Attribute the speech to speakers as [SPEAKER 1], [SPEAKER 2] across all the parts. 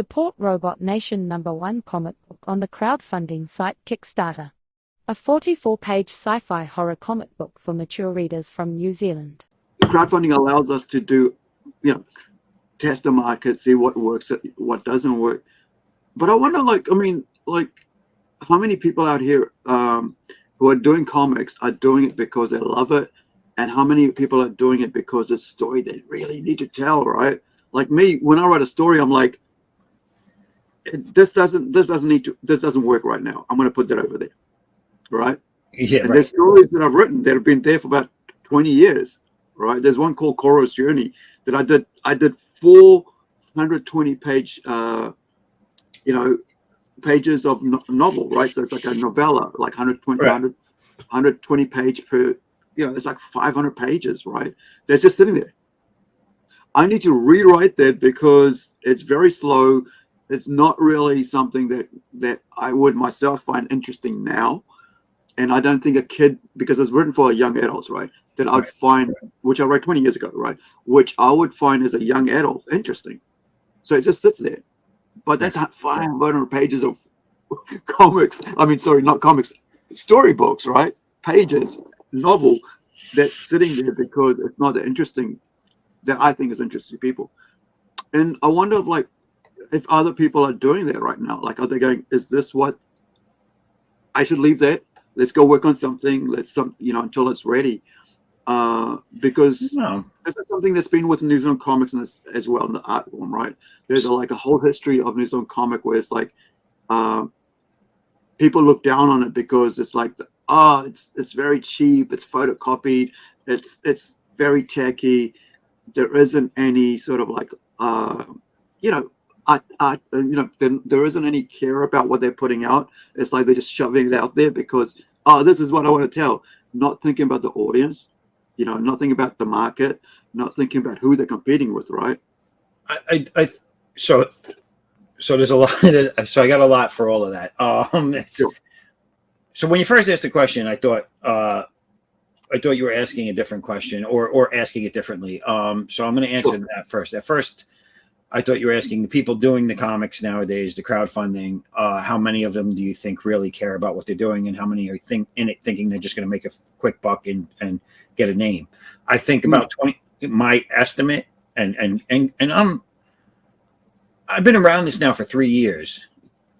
[SPEAKER 1] Support robotnation #1 comic book on the crowdfunding site Kickstarter. A 44-page sci-fi horror comic book for mature readers from New Zealand.
[SPEAKER 2] Crowdfunding allows us to do, test the market, see what works, what doesn't work. But I wonder, how many people out here who are doing comics are doing it because they love it, and how many people are doing it because it's a story they really need to tell, right? Like me, when I write a story, I'm like, this doesn't work right now. I'm going to put that over there, right?
[SPEAKER 3] Yeah,
[SPEAKER 2] and
[SPEAKER 3] right.
[SPEAKER 2] There's stories that I've written that have been there for about 20 years, right? There's one called Koro's Journey that I did 420 page, pages of novel, right? So it's like a novella, like 120 page per, it's like 500 pages, right? That's just sitting there. I need to rewrite that because it's very slow. It's not really something that I would myself find interesting now. And I don't think a kid, because it was written for young adults, right, that I'd find, which I wrote 20 years ago, right, which I would find as a young adult interesting. So it just sits there. But that's 500 pages of comics. I mean, sorry, not comics, storybooks, right? Pages, novel that's sitting there because it's not that interesting, that I think is interesting to people. And I wonder if other people are doing that right now. Like, are they going, is this what I should leave that? Let's go work on something. Until it's ready. Because this is something that's been with New Zealand comics as well in the art form, right? There's a whole history of New Zealand comic where it's like people look down on it because it's like, it's very cheap, it's photocopied, it's very tacky. There isn't any sort of there isn't any care about what they're putting out. It's like they're just shoving it out there because, this is what I want to tell. Not thinking about the audience, not thinking about the market, not thinking about who they're competing with, right?
[SPEAKER 3] So there's a lot. So I got a lot for all of that.
[SPEAKER 2] Sure.
[SPEAKER 3] So when you first asked the question, I thought you were asking a different question or asking it differently. So I'm going to answer that first. At first, I thought you were asking the people doing the comics nowadays, the crowdfunding, how many of them do you think really care about what they're doing, and how many are thinking they're just going to make a quick buck and get a name? I think about 20. My estimate, and I've been around this now for 3 years.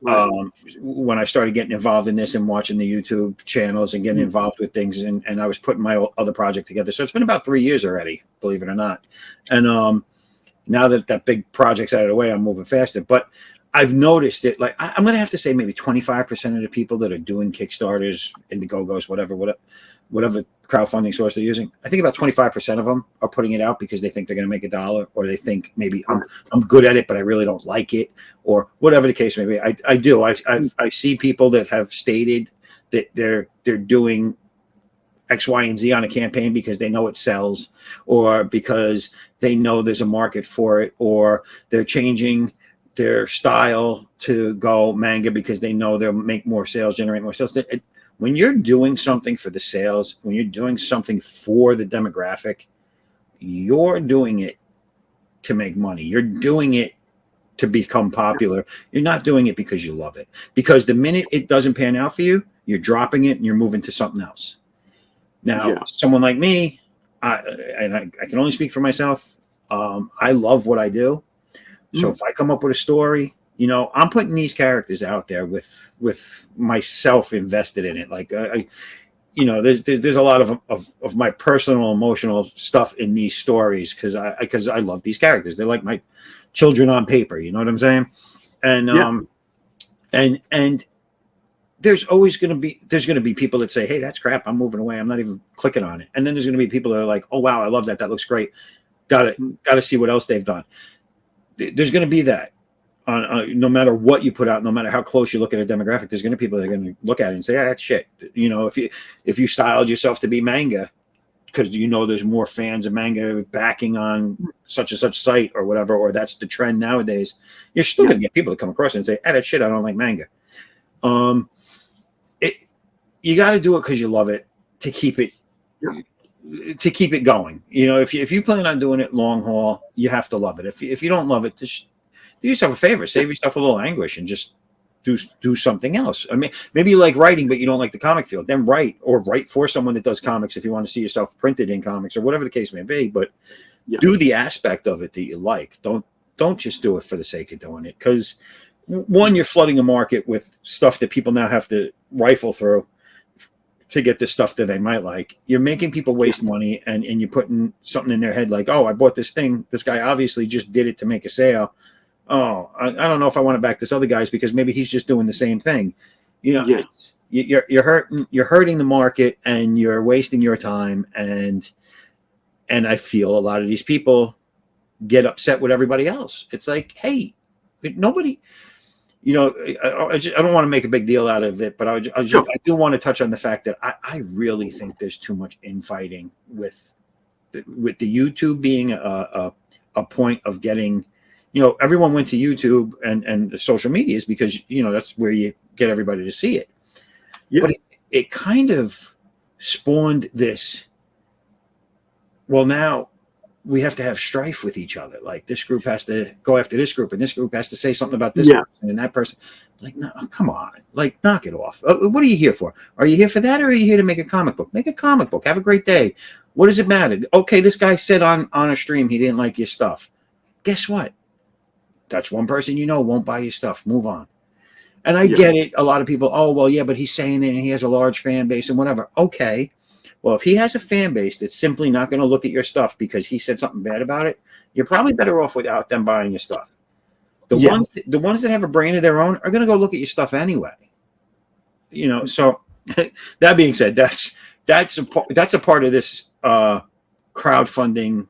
[SPEAKER 2] Right.
[SPEAKER 3] When I started getting involved in this and watching the YouTube channels and getting involved with things, and I was putting my other project together. So it's been about 3 years already, believe it or not. And now that big project's out of the way, I'm moving faster. But I've noticed it. Like, I'm going to have to say maybe 25% of the people that are doing Kickstarters, Indiegogos, whatever crowdfunding source they're using, I think about 25% of them are putting it out because they think they're going to make $1, or they think maybe I'm good at it, but I really don't like it, or whatever the case may be. I see people that have stated that they're doing X, Y, and Z on a campaign because they know it sells, or because they know there's a market for it, or they're changing their style to go manga because they know they'll make more sales, generate more sales. When you're doing something for the sales, when you're doing something for the demographic, you're doing it to make money. You're doing it to become popular. You're not doing it because you love it. Because the minute it doesn't pan out for you, you're dropping it and you're moving to something else. Now, someone like me, I can only speak for myself. I love what I do. So if I come up with a story, I'm putting these characters out there with myself invested in it. Like, there's a lot of my personal emotional stuff in these stories because I love these characters. They're like my children on paper. You know what I'm saying? And and there's going to be people that say, hey, that's crap, I'm moving away, I'm not even clicking on it. And then there's going to be people that are like, oh wow, I love that looks great, gotta see what else they've done. There's going to be that no matter what you put out, no matter how close you look at a demographic, there's going to be people that are going to look at it and say, yeah, that's shit. If you styled yourself to be manga because there's more fans of manga backing on such and such site or whatever, or that's the trend nowadays, you're still going to get people that come across it and say, that's shit, I don't like manga. You got to do it because you love it, to keep it going. If you plan on doing it long haul, you have to love it. If you don't love it, just do yourself a favor, save yourself a little anguish and just do something else. I mean, maybe you like writing, but you don't like the comic field. Then write for someone that does comics if you want to see yourself printed in comics or whatever the case may be. But do the aspect of it that you like. Don't just do it for the sake of doing it. Because one, you're flooding the market with stuff that people now have to rifle through to get the stuff that they might like. You're making people waste money, and you're putting something in their head like, oh, I bought this thing. This guy obviously just did it to make a sale. Oh, I don't know if I want to back this other guy's because maybe he's just doing the same thing. You know, you're hurting the market, and you're wasting your time. And I feel a lot of these people get upset with everybody else. It's like, hey, nobody. You know, I don't want to make a big deal out of it, but I do want to touch on the fact that I really think there's too much infighting with the YouTube being a point of getting. You know, everyone went to YouTube and the social medias because, you know, that's where you get everybody to see it. Yeah. But it kind of spawned this. Well, now we have to have strife with each other. Like this group has to go after this group, and this group has to say something about this person and that person. Like, no, come on, like knock it off. What are you here for? Are you here for that, or are you here to make a comic book? Make a comic book. Have a great day. What does it matter? Okay, this guy said on a stream he didn't like your stuff. Guess what? That's one person you know won't buy your stuff. Move on. And I get it. A lot of people, oh, well, yeah, but he's saying it and he has a large fan base and whatever. Okay. Well, if he has a fan base that's simply not going to look at your stuff because he said something bad about it, you're probably better off without them buying your stuff. The ones that have a brain of their own are going to go look at your stuff anyway. You know, so that being said, that's a part of this crowdfunding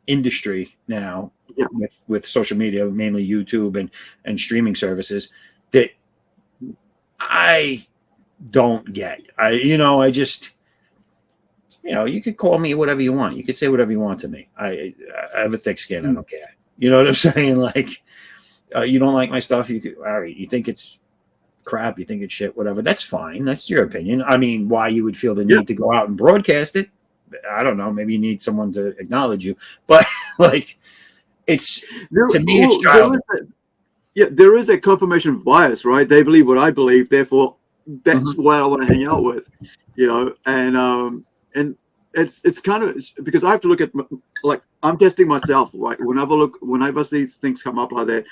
[SPEAKER 3] industry now. Yeah. With social media, mainly YouTube and streaming services, that I don't get. I just, you could call me whatever you want. You could say whatever you want to me. I have a thick skin. I don't care. You know what I'm saying? Like, you don't like my stuff. All right. You think it's crap. You think it's shit. Whatever. That's fine. That's your opinion. I mean, why you would feel the need to go out and broadcast it? I don't know. Maybe you need someone to acknowledge you, but like. To me, it's childish.
[SPEAKER 2] There is a confirmation bias, right? They believe what I believe, therefore that's what I want to hang out with, and it's kind of because I have to look at, like, I'm testing myself, right? Whenever I see things come up like that,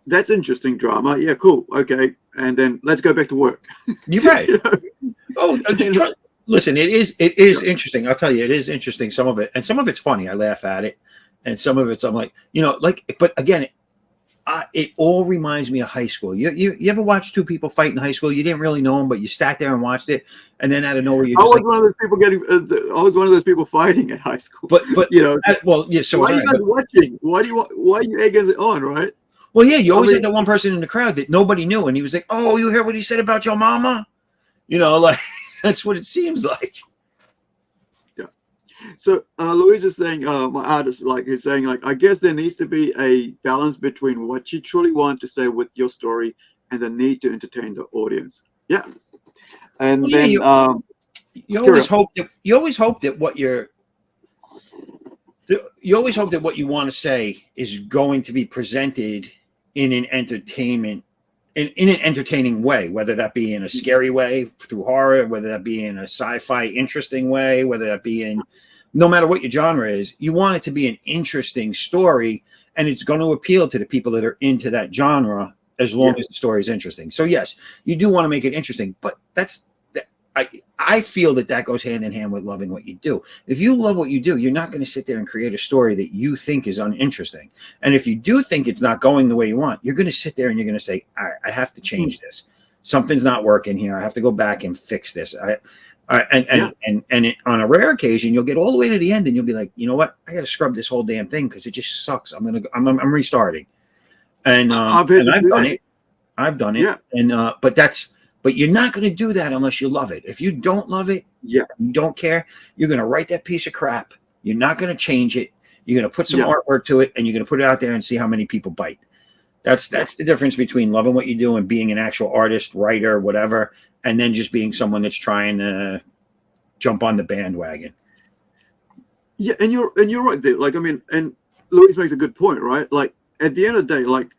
[SPEAKER 2] that's interesting drama. Yeah, cool, okay, and then let's go back to work. You're right.
[SPEAKER 3] Listen, it is interesting. I'll tell you, it is interesting. Some of it, and some of it's funny. I laugh at it. And some of it's, I'm like, but again, it all reminds me of high school. You ever watch two people fight in high school? You didn't really know them, but you sat there and watched it, and then out of nowhere,
[SPEAKER 2] I was one of those people I was one of those people fighting at high school.
[SPEAKER 3] But So
[SPEAKER 2] why are you guys watching? Why are you egging it on, right?
[SPEAKER 3] Well, yeah, you always had that one person in the crowd that nobody knew, and he was like, "Oh, you hear what he said about your mama?" Like that's what it seems like.
[SPEAKER 2] So Louise is saying, my artist, is saying, I guess there needs to be a balance between what you truly want to say with your story and the need to entertain the audience. Yeah, and you always hope that what you want to say is going to be presented in an entertaining way, whether that be in a scary way through horror, whether that be in a sci-fi interesting way, whether that be in, no matter what your genre is, you want it to be an interesting story, and it's going to appeal to the people that are into that genre as long as the story is interesting. So yes, you do want to make it interesting, but I feel that goes hand in hand with loving what you do. If you love what you do, you're not going to sit there and create a story that you think is uninteresting. And if you do think it's not going the way you want, you're going to sit there and you're going to say, I have to change this. Something's not working here. I have to go back and fix this. On a rare occasion, you'll get all the way to the end and you'll be like, you know what? I got to scrub this whole damn thing because it just sucks. I'm restarting. And I've done it. Yeah. But you're not going to do that unless you love it. If you don't love it, you don't care, you're going to write that piece of crap. You're not going to change it. You're going to put some artwork to it, and you're going to put it out there and see how many people bite. That's the difference between loving what you do and being an actual artist, writer, whatever, and then just being someone that's trying to jump on the bandwagon. Yeah, and you're right there. Louise makes a good point, right? Like at the end of the day, like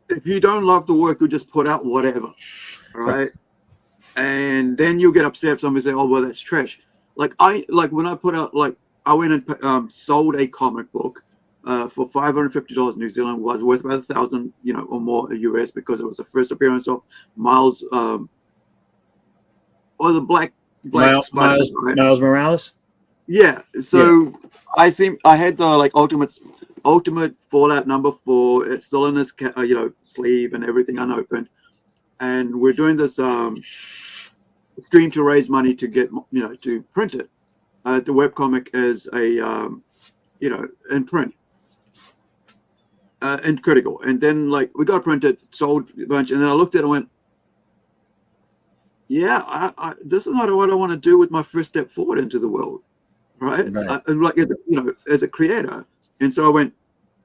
[SPEAKER 2] if you don't love the work, you just put out whatever, right? And then you'll get upset if somebody say, "Oh, well, that's trash." Like when I put out, like I went and sold a comic book for $550 New Zealand, was worth about 1,000, or more US, because it was the first appearance of Miles, or the black Spider-Man, right?
[SPEAKER 3] Miles Morales.
[SPEAKER 2] Yeah. So I had the like ultimate Fallout number 4. It's still in this sleeve and everything unopened, and we're doing this stream to raise money to get to print it. The webcomic is a in print, and critical. And then like we got printed, sold a bunch, and then I looked at it and went, yeah, this is not what I want to do with my first step forward into the world, right? And like as a creator. And so I went,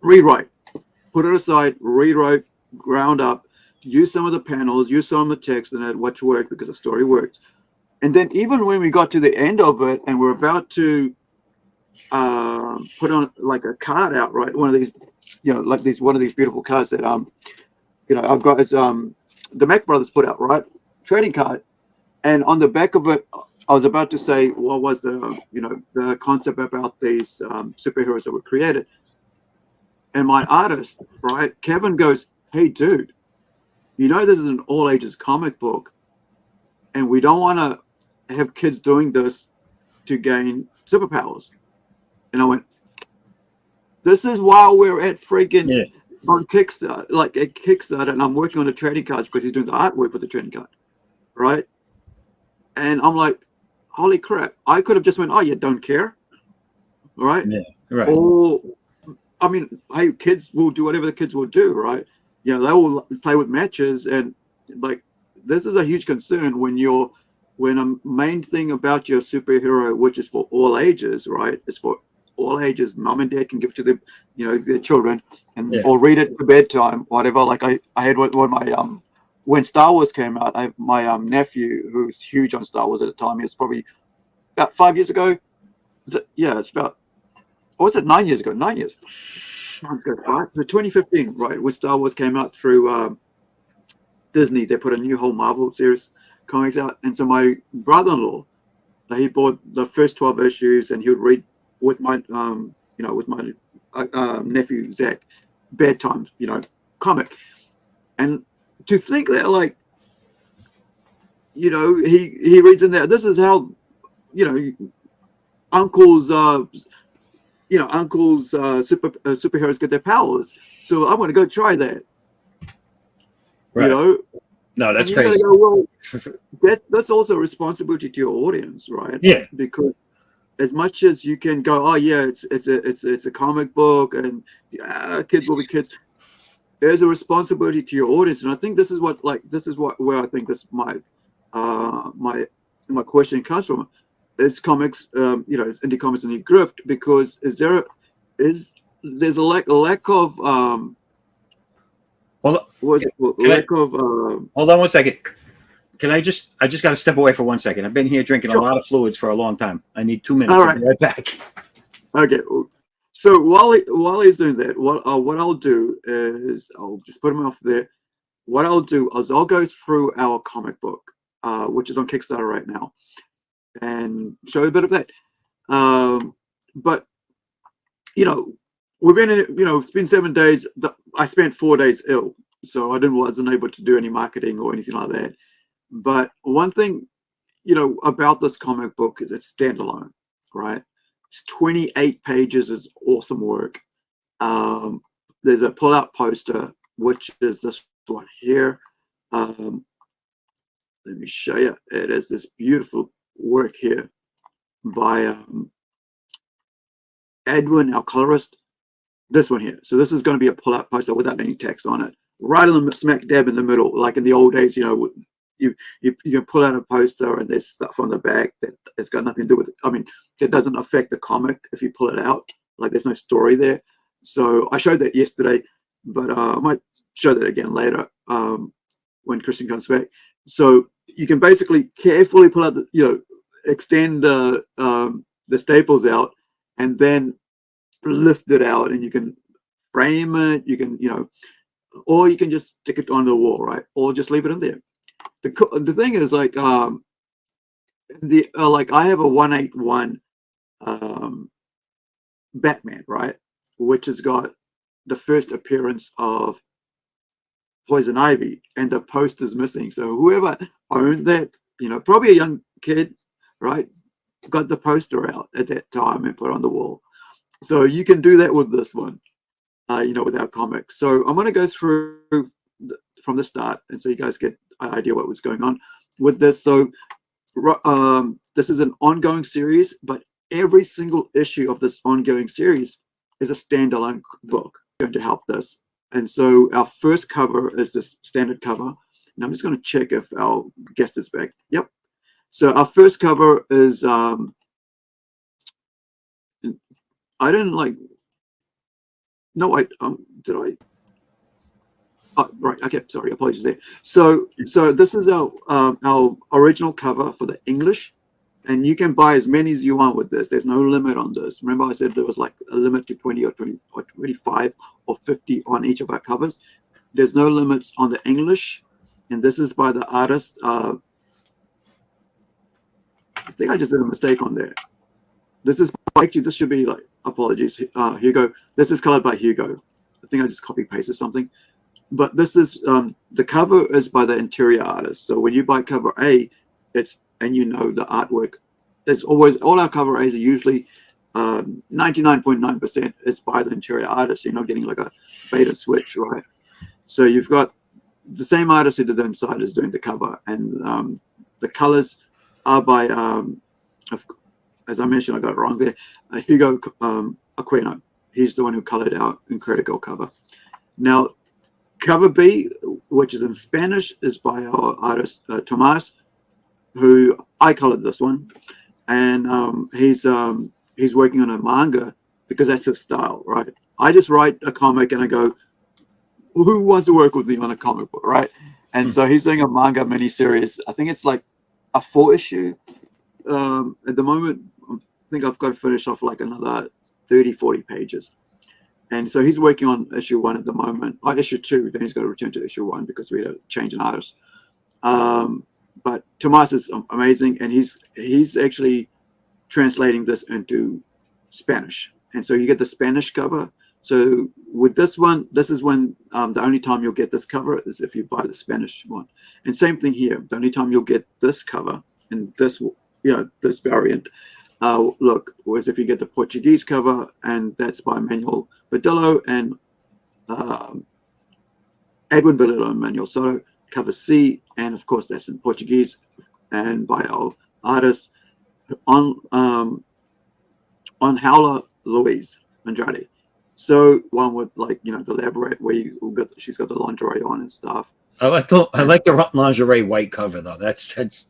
[SPEAKER 2] rewrite, put it aside, rewrite, ground up, use some of the panels, use some of the text, and that which worked because the story worked. And then even when we got to the end of it and we're about to put on like a card out, right? One of these, one of these beautiful cards that I've got is the Mac Brothers put out, right? Trading card. And on the back of it, I was about to say what was the concept about these superheroes that were created. And my artist, right, Kevin goes, "Hey, dude, this is an all ages comic book, and we don't want to have kids doing this to gain superpowers." And I went, "This is why we're at freaking on Kickstarter, like at Kickstarter, and I'm working on the trading cards because he's doing the artwork for the trading card, right?" And I'm like, "Holy crap! I could have just went, 'Oh, you don't care,' right?"
[SPEAKER 3] Yeah, right.
[SPEAKER 2] Or, I mean, hey, kids will do whatever the kids will do, right? They will play with matches, and like this is a huge concern when a main thing about your superhero, which is for all ages, right? It's for all ages. Mom and dad can give to their children, and or read it for bedtime, whatever. Like I had one of my when Star Wars came out, my nephew, who's huge on Star Wars at the time, he was probably about 5 years ago. It's about, or was it 9 years ago? 9 years. Sounds good, right? So 2015, right, when Star Wars came out through Disney, they put a new whole Marvel series comics out, and so my brother-in-law, he bought the first 12 issues, and he would read with my nephew Zach bedtime, comic. And to think that like he reads in there, this is how uncles superheroes get their powers, so I'm going to go try that,
[SPEAKER 3] right. No, that's crazy.
[SPEAKER 2] Go, well, that's also a responsibility to your audience, right?
[SPEAKER 3] Yeah,
[SPEAKER 2] because as much as you can go, oh yeah, it's a comic book, and kids will be kids, there's a responsibility to your audience. And I think this is where I think this my question comes from. Is comics, is indie comics and grift, because there's a lack of
[SPEAKER 3] hold on one second. I just got to step away for 1 second. I've been here drinking a lot of fluids for a long time. I need 2 minutes.
[SPEAKER 2] All right.
[SPEAKER 3] I'll be right back.
[SPEAKER 2] Okay. So while he's doing that, what I'll do is I'll just put him off there. What I'll do is I'll go through our comic book, which is on Kickstarter right now, and show you a bit of that. But we've been it's been 7 days. I spent 4 days ill, so I wasn't able to do any marketing or anything like that. But one thing about this comic book is it's standalone, right? It's 28 pages. It's awesome work. There's a pull-out poster, which is this one here. Let me show you. It is this beautiful work here by Edwin, our colorist. This one here. So this is going to be a pull-out poster without any text on it, right in the smack dab in the middle, like in the old days. You can pull out a poster and there's stuff on the back that has got nothing to do with it. I mean, it doesn't affect the comic if you pull it out. Like there's no story there. So I showed that yesterday, but I might show that again later when Christian comes back. So you can basically carefully pull out extend the staples out, and then lift it out and you can frame it. You can, or you can just stick it on the wall, right? Or just leave it in there. The thing is, like, like I have a 181 Batman, right, which has got the first appearance of Poison Ivy, and the poster's missing. So whoever owned that, probably a young kid, right, got the poster out at that time and put it on the wall. So you can do that with this one, with our comic. So I'm going to go through from the start, and so you guys get an idea what was going on with this. So this is an ongoing series, but every single issue of this ongoing series is a standalone book going to help this. And so our first cover is this standard cover. And I'm just going to check if our guest is back. Yep. So our first cover is, I didn't like, no, did I? Oh, right. Okay. Sorry. Apologies there. So this is our original cover for the English. And you can buy as many as you want with this. There's no limit on this. Remember I said there was like a limit to 20 or 20 or 25 or 50 on each of our covers. There's no limits on the English. And this is by the artist. I think I just did a mistake on there. This is actually, this should be like, apologies, Hugo. This is colored by Hugo. I think I just copy pasted something. But this is, the cover is by the interior artist. So when you buy cover A, and the artwork, there's always, all our cover A's are usually 99.9% is by the interior artist. You're not getting like a beta switch, right? So you've got the same artist who did the inside is doing the cover, and the colors are by, as I mentioned, I got it wrong there, Hugo Aquino. He's the one who colored our Incredible cover. Now, cover B, which is in Spanish, is by our artist Tomas, who I colored this one, and he's working on a manga because that's his style, right? I just write a comic and I go, who wants to work with me on a comic book, right? And so he's doing a manga miniseries. I think it's like a 4-issue at the moment. I think I've got to finish off like another 30-40 pages. And so he's working on issue 1 at the moment, or issue 2, then he's got to return to issue 1 because we had to change an artist. But Tomas is amazing, and he's actually translating this into Spanish. And so you get the Spanish cover. So with this one, this is when the only time you'll get this cover is if you buy the Spanish one. And same thing here. The only time you'll get this cover and this, this variant, look, was if you get the Portuguese cover, and that's by Manuel Badillo and Edwin Badillo and Manuel Soto. Cover C, and of course that's in Portuguese and by our artist on Howler Louise Andrade. So one with like the elaborate where she's got the lingerie on and stuff.
[SPEAKER 3] I like the lingerie white cover though. That's it.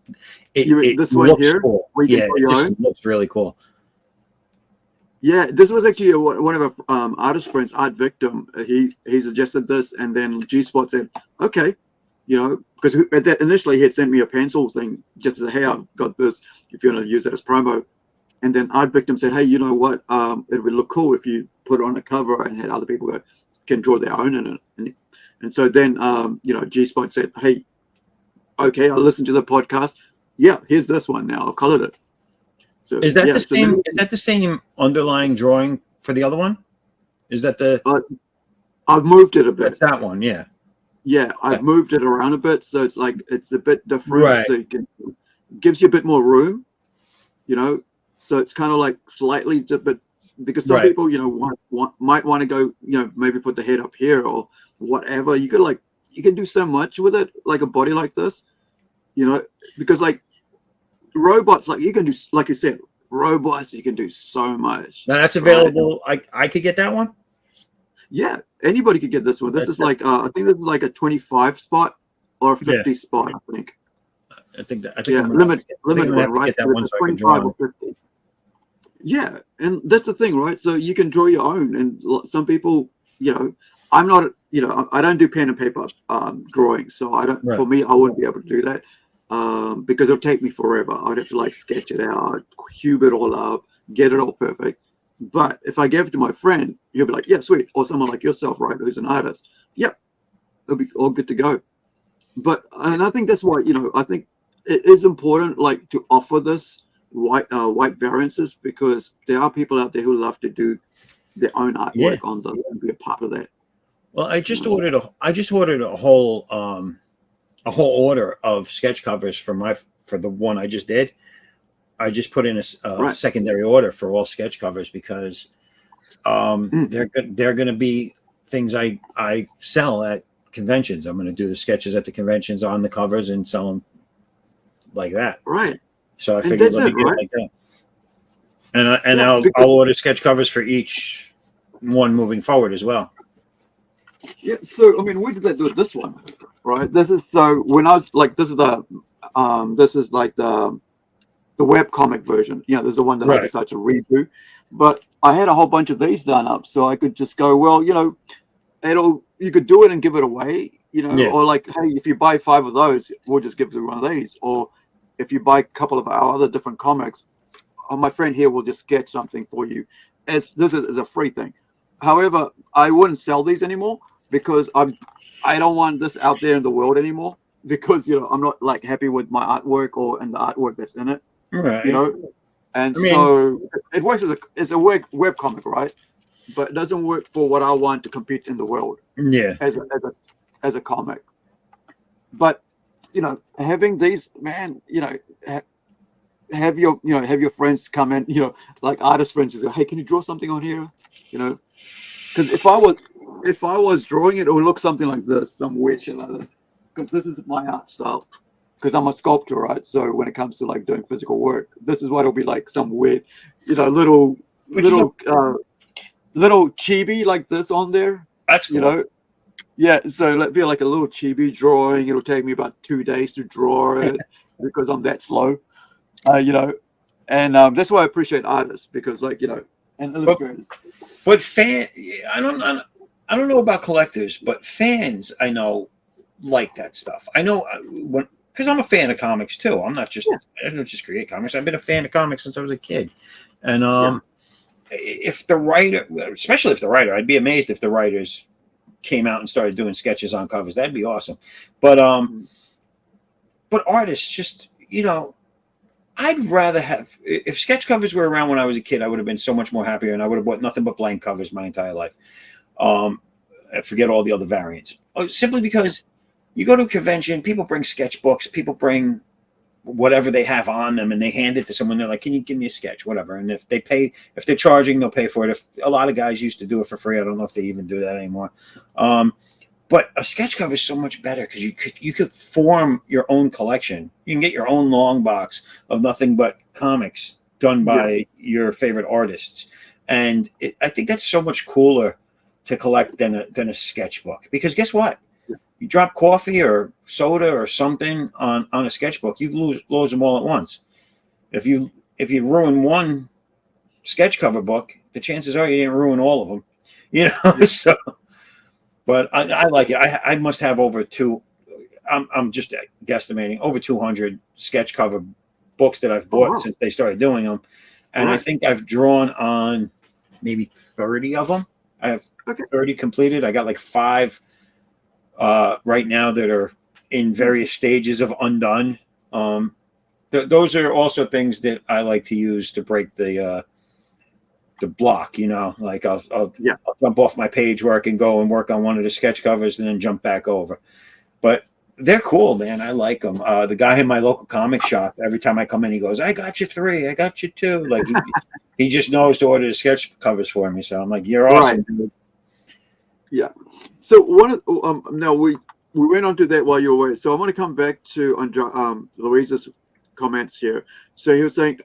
[SPEAKER 2] This one here,
[SPEAKER 3] cool.
[SPEAKER 2] Yeah,
[SPEAKER 3] it looks really cool.
[SPEAKER 2] Yeah, this was actually one of our artist friends, Art Victim. He suggested this, and then G Spot said, okay. Because initially he had sent me a pencil thing just to say, hey, I've got this if you want to use it as promo. And then Art Victim said, hey, you know what? It would look cool if you put it on a cover and had other people can draw their own in it. And so then, G Spot said, hey, okay, I'll listen to the podcast. Yeah, here's this one now. I've colored it. So
[SPEAKER 3] is that the same? Is that the same underlying drawing for the other one? Is that the?
[SPEAKER 2] I've moved it a bit.
[SPEAKER 3] That's that one, yeah.
[SPEAKER 2] Yeah, I've moved it around a bit, so it's like it's a bit different.
[SPEAKER 3] Right.
[SPEAKER 2] So gives you a bit more room, So it's kind of like slightly different because some people, might want to go, maybe put the head up here or whatever. You can do so much with it, like a body like this, because like robots, like you can do, like you said, robots, you can do so much.
[SPEAKER 3] Now that's available. Right? I could get that one.
[SPEAKER 2] Yeah, anybody could get this one. This is like I think this is like a 25 spot or a 50 spot. I think.
[SPEAKER 3] I think
[SPEAKER 2] limit one, right?
[SPEAKER 3] That one so 25 or
[SPEAKER 2] 50. Yeah, and that's the thing, right? So you can draw your own, and some people, I'm not, I don't do pen and paper drawing, so I don't. Right. For me, I wouldn't be able to do that because it'll take me forever. I'd have to like sketch it out, cube it all up, get it all perfect. But if I gave it to my friend, he'll be like, yeah, sweet. Or someone like yourself, right, who's an artist. Yep, it'll be all good to go. But, and I think that's why, I think it is important, like, to offer this white variances, because there are people out there who love to do their own artwork on this and be a part of that.
[SPEAKER 3] Well, I just ordered a whole order of sketch covers for the one I just did. I just put in a secondary order for all sketch covers because they're going to be things I sell at conventions. I'm going to do the sketches at the conventions on the covers and sell them like that.
[SPEAKER 2] Right.
[SPEAKER 3] So I figured let me get it like that. And I'll order sketch covers for each one moving forward as well.
[SPEAKER 2] Yeah. So I mean, we did that with this one, right? This is when I was like, this is like the web comic version. This is the one that I decided to redo. But I had a whole bunch of these done up, so I could just go, well, you could do it and give it away, or like, hey, if you buy 5 of those, we'll just give you one of these. Or if you buy a couple of our other different comics, my friend here will just sketch something for you. As this is a free thing. However, I wouldn't sell these anymore because I don't want this out there in the world anymore, because I'm not like happy with my artwork and the artwork that's in it.
[SPEAKER 3] Right.
[SPEAKER 2] And so it works as a web comic, right? But it doesn't work for what I want to compete in the world.
[SPEAKER 3] Yeah.
[SPEAKER 2] As a comic. But having these, man, have your friends come in, like artist friends, say, hey, can you draw something on here? Because if I was drawing it, it would look something like this, some weird shit like this. Because this is my art style. Because I'm a sculptor, right? So when it comes to like doing physical work, this is what it'll be like, some weird, little chibi like this on there.
[SPEAKER 3] That's cool.
[SPEAKER 2] Yeah, so it'll be like a little chibi drawing. It'll take me about 2 days to draw it because I'm that slow, and that's why I appreciate artists, because and illustrators.
[SPEAKER 3] But I don't know about collectors, but fans I know like that stuff. I know because I'm a fan of comics too. I don't just create comics. I've been a fan of comics since I was a kid, and if the writer, especially if the writer, I'd be amazed if the writers came out and started doing sketches on covers. That'd be awesome. But artists, just I'd rather have, if sketch covers were around when I was a kid, I would have been so much more happier, and I would have bought nothing but blank covers my entire life. Forget all the other variants. Simply because you go to a convention, people bring sketchbooks, people bring whatever they have on them, and they hand it to someone. They're like, can you give me a sketch, whatever. And if they're charging, they'll pay for it. If a lot of guys used to do it for free, I don't know if they even do that anymore. But a sketch cover is so much better because you could form your own collection. You can get your own long box of nothing but comics done by your favorite artists. And I think that's so much cooler to collect than a sketchbook, because guess what? You drop coffee or soda or something on a sketchbook, you lose them all at once. If you ruin one sketch cover book, the chances are you didn't ruin all of them. So, but I like it. I must have over I'm just guesstimating, over 200 sketch cover books that I've bought since they started doing them, and I think I've drawn on maybe 30 of them. I have 30 completed. I got like 5 right now that are in various stages of undone. Those are also things that I like to use to break the block. Like I'll jump off my page work and go and work on one of the sketch covers and then jump back over. But they're cool, man. I like them. The guy in my local comic shop, every time I come in, he goes, I got you 3, I got you 2. Like he just knows to order the sketch covers for me. So I'm like, you're awesome, dude.
[SPEAKER 2] Yeah. So now we went on to that while you were away. So I want to come back to Louise's comments here. So he was saying,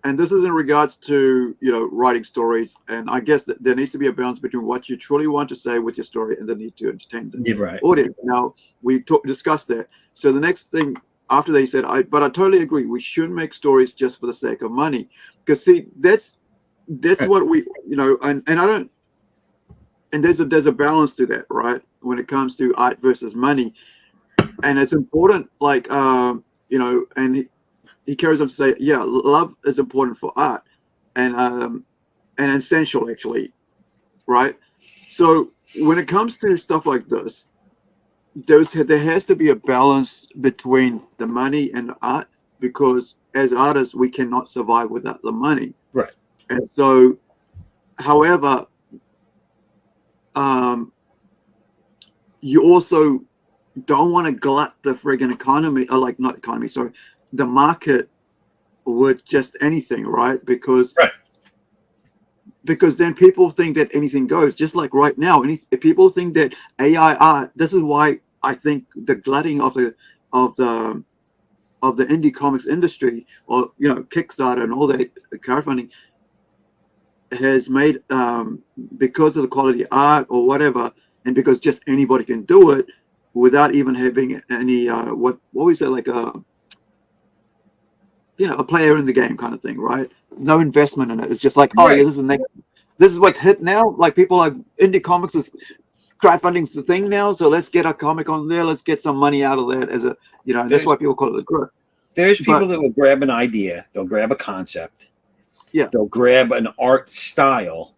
[SPEAKER 2] and this is in regards to writing stories, and I guess that there needs to be a balance between what you truly want to say with your story and the need to entertain the audience. Now we discussed that. So the next thing after that, he said, but I totally agree. We shouldn't make stories just for the sake of money, because see, that's what we and I don't. And there's a balance to that, right? When it comes to art versus money, and it's important. Like and he carries on to say, love is important for art, and and essential, actually, right? So when it comes to stuff like this, there has to be a balance between the money and the art, because as artists, we cannot survive without the money.
[SPEAKER 3] Right.
[SPEAKER 2] And so, however, you also don't want to glut the friggin' economy, or like not economy, sorry, the market with just anything, right? Because then people think that anything goes. Just like right now, people think that AI art. This is why I think the glutting of the indie comics industry, or Kickstarter and all that crowdfunding, has made because of the quality of art or whatever, and because just anybody can do it without even having any what we say, like a player in the game kind of thing, right? No investment in it. It's just like, oh yeah, this is what's hit now. Like, people like indie comics is crowdfunding's the thing now, so let's get a comic on there. Let's get some money out of that as a that's why people call it a grift.
[SPEAKER 3] There's people that will grab an idea, they'll grab a concept, they'll grab an art style,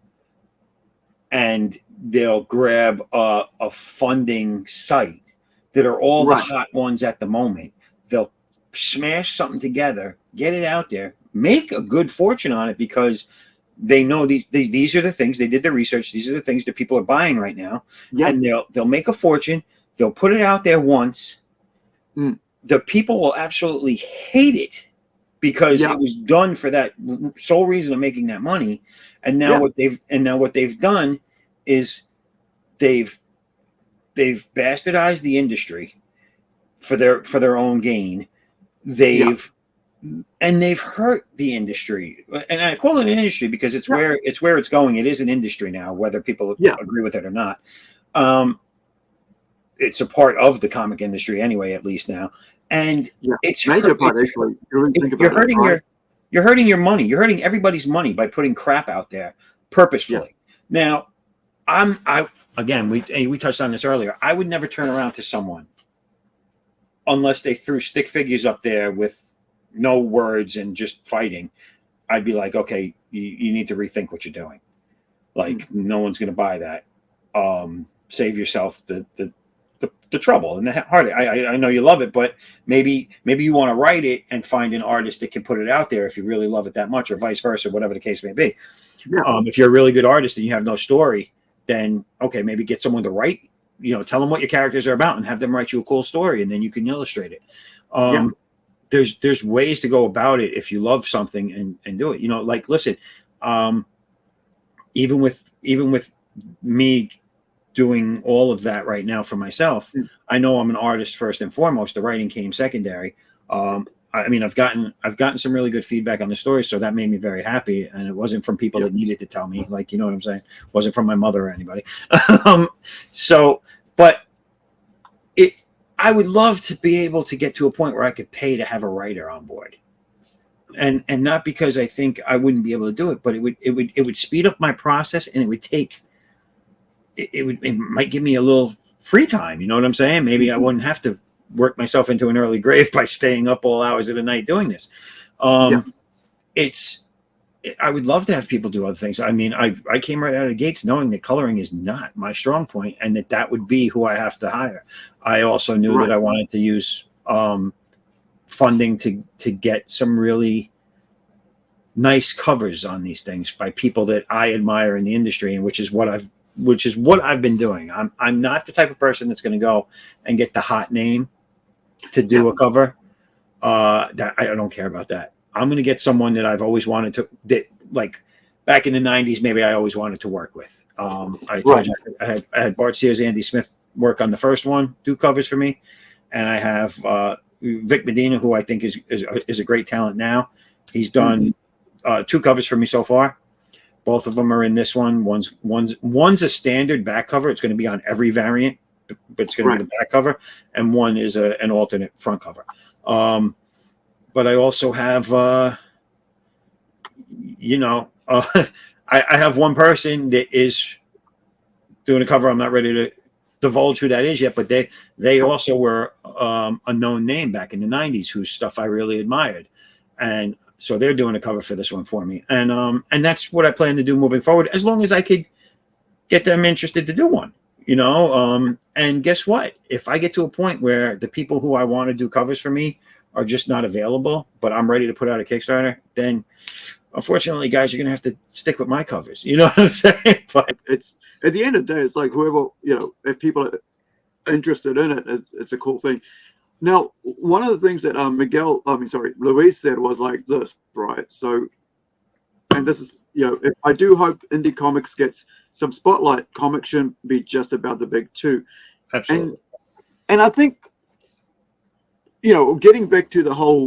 [SPEAKER 3] and they'll grab a funding site that are all the hot ones at the moment. They'll smash something together, get it out there, make a good fortune on it, because they know these are the things, they did the research, these are the things that people are buying right now, and they'll make a fortune. They'll put it out there once. The people will absolutely hate it because it was done for that sole reason of making that money. And now what they've done is they've bastardized the industry for their own gain. They've hurt the industry, and I call it an industry because it's where it's going. It is an industry now, whether people agree with it or not. It's a part of the comic industry anyway, at least now, and it's
[SPEAKER 2] major part. Actually,
[SPEAKER 3] you're hurting your money. You're hurting everybody's money by putting crap out there purposefully. Now, we touched on this earlier. I would never turn around to someone unless they threw stick figures up there with no words and just fighting. I'd be like, okay, you need to rethink what you're doing. Like, no one's going to buy that. Save yourself the trouble and the heartache. I know you love it, but maybe you want to write it and find an artist that can put it out there if you really love it that much, or vice versa, whatever the case may be. If you're a really good artist and you have no story, then okay, maybe get someone to write, tell them what your characters are about and have them write you a cool story, and then you can illustrate it. There's ways to go about it if you love something and do it. Like, listen, even with me doing all of that right now for myself, I know I'm an artist first and foremost. The writing came secondary. I've gotten some really good feedback on the story, so that made me very happy. And it wasn't from people that needed to tell me, like, you know what I'm saying? It wasn't from my mother or anybody. I would love to be able to get to a point where I could pay to have a writer on board, and not because I think I wouldn't be able to do it, but it would speed up my process, and it might give me a little free time. You know what I'm saying? Maybe I wouldn't have to work myself into an early grave by staying up all hours of the night doing this. I would love to have people do other things. I mean, I came right out of the gates knowing that coloring is not my strong point, and that would be who I have to hire. I also knew that I wanted to use funding to get some really nice covers on these things by people that I admire in the industry, and which is what I've been doing. I'm not the type of person that's going to go and get the hot name to do a cover. That I don't care about that. I'm going to get someone that I've always wanted to, that, like, back in the 90s, maybe I always wanted to work with. I had Bart Sears, Andy Smith work on the first one, do covers for me. And I have Vic Medina, who I think is a great talent now. He's done 2 covers for me so far. Both of them are in this one. One's a standard back cover. It's going to be on every variant, but it's going to be the back cover. And one is an alternate front cover. But I also have, I have one person that is doing a cover. I'm not ready to divulge who that is yet, but they also were a known name back in the 90s, whose stuff I really admired. And So they're doing a cover for this one for me, and that's what I plan to do moving forward, as long as I could get them interested to do one, you know. And guess what? If I get to a point where the people who I want to do covers for me are just not available, but I'm ready to put out a Kickstarter, then unfortunately, guys, you're gonna have to stick with my covers. You know what I'm saying? But
[SPEAKER 2] it's at the end of the day, it's like whoever, you know, if people are interested in it, it's a cool thing. Now, one of the things that Louise said was like this, right? So, and this is, you know, if I do hope indie comics gets some spotlight. Comics shouldn't be just about the big two.
[SPEAKER 3] absolutely.
[SPEAKER 2] And I think, you know, getting back to the whole,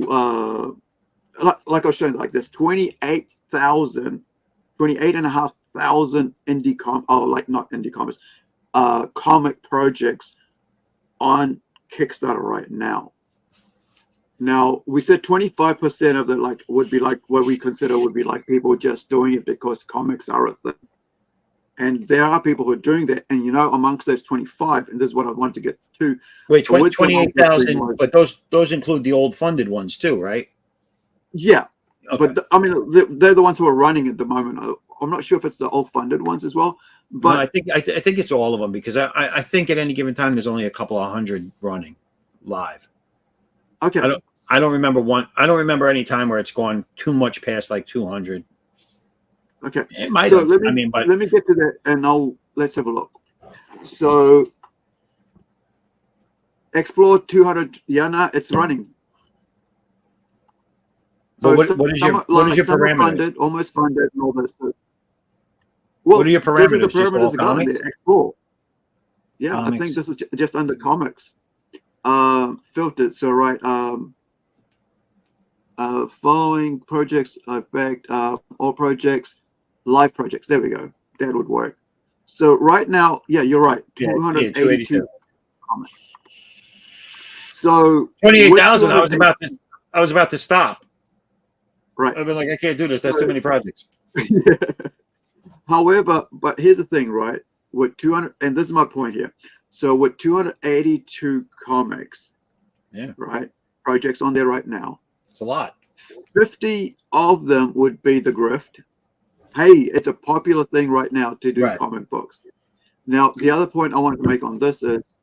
[SPEAKER 2] like I was showing, like there's 28,500 comic projects on Kickstarter right now. Now, we said 25% of the would be like what we consider would be like people just doing it because comics are a thing. And there are people who are doing that. And, you know, amongst those 25, and this is what I want to get to.
[SPEAKER 3] Wait, 28,000, but those include the old funded ones too, right?
[SPEAKER 2] Yeah.
[SPEAKER 3] Okay.
[SPEAKER 2] But I mean, they're the ones who are running at the moment. I'm not sure if it's the old funded ones as well. But
[SPEAKER 3] no, I think it's all of them, because I think at any given time there's only a couple of hundred running live.
[SPEAKER 2] okay.
[SPEAKER 3] I don't remember any time where it's gone too much past like 200.
[SPEAKER 2] Okay.
[SPEAKER 3] It might
[SPEAKER 2] So
[SPEAKER 3] have.
[SPEAKER 2] let me get to that, and let's have a look. So explore 200. Yeah, no, it's running.
[SPEAKER 3] So
[SPEAKER 2] So
[SPEAKER 3] what is your parameter?
[SPEAKER 2] Funded, almost funded, and all this. Well,
[SPEAKER 3] What are your
[SPEAKER 2] This is the
[SPEAKER 3] parameters? Just all
[SPEAKER 2] parameters that go in
[SPEAKER 3] comics?
[SPEAKER 2] there. Explore. Yeah, I
[SPEAKER 3] Comics.
[SPEAKER 2] think this is just under comics. Filtered. So right. Following projects I've backed, all projects, live projects. There we go. That would work. So right now, yeah, you're right. 282 comics. So
[SPEAKER 3] 28,000. I was about to stop.
[SPEAKER 2] Right.
[SPEAKER 3] I've been like, I can't do this. That's too many projects.
[SPEAKER 2] However, but here's the thing, right? With 200, and this is my point here. So with 282 comics,
[SPEAKER 3] Yeah,
[SPEAKER 2] right, projects on there right now,
[SPEAKER 3] it's a lot.
[SPEAKER 2] 50 of them would be the grift. Hey, it's a popular thing right now to do
[SPEAKER 3] Right.
[SPEAKER 2] comic books. Now, the other point I wanted to make on this is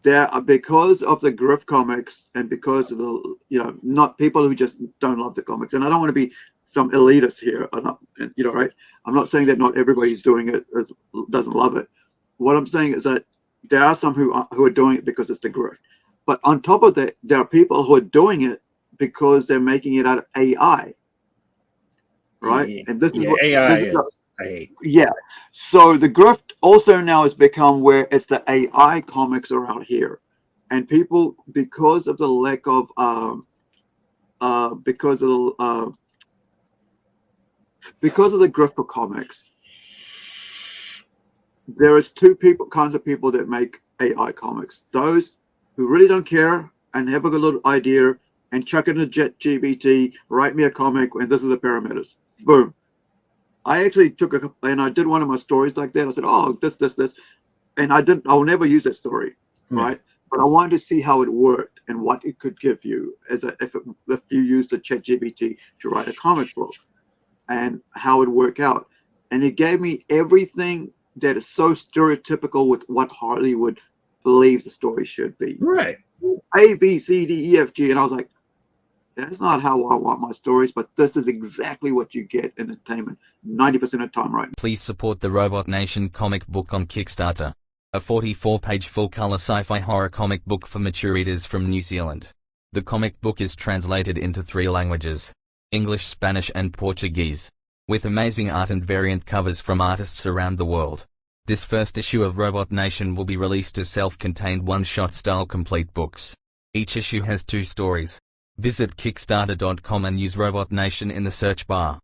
[SPEAKER 2] there are, because of the grift comics and because of the, you know, not people who just don't love the comics. And I don't want to be some elitist here. I'm not, you know, right? I'm not saying that not everybody's doing it, doesn't love it. What I'm saying is that there are some who are doing it because it's the grift. But on top of that, there are people who are doing it because they're making it out of AI, right?
[SPEAKER 3] Yeah.
[SPEAKER 2] And this is
[SPEAKER 3] Yeah,
[SPEAKER 2] what
[SPEAKER 3] AI
[SPEAKER 2] this is what-
[SPEAKER 3] I hate.
[SPEAKER 2] yeah. So the grift also now has become where it's the AI comics are out here, and people, because of the lack of because of the grift for comics, there is kinds of people that make AI comics. Those who really don't care and have a good little idea and chuck it in a ChatGPT, write me a comic, and this is the parameters. Boom. I actually I did one of my stories like that. I said, oh, this. And I'll never use that story, right? But I wanted to see how it worked and what it could give you if you used the ChatGPT to write a comic book and how it would work out. And it gave me everything that is so stereotypical with what Hollywood believes the story should be.
[SPEAKER 3] Right.
[SPEAKER 2] A, B, C, D, E, F, G. And I was like, that's not how I want my stories, but this is exactly what you get in entertainment 90% of the time right now.
[SPEAKER 4] Please support the Robot Nation comic book on Kickstarter. A 44-page full-color sci-fi horror comic book for mature readers from New Zealand. The comic book is translated into 3 languages: English, Spanish and Portuguese, with amazing art and variant covers from artists around the world. This first issue of Robot Nation will be released as self-contained one-shot style complete books. Each issue has 2 stories. Visit Kickstarter.com and use Robot Nation in the search bar.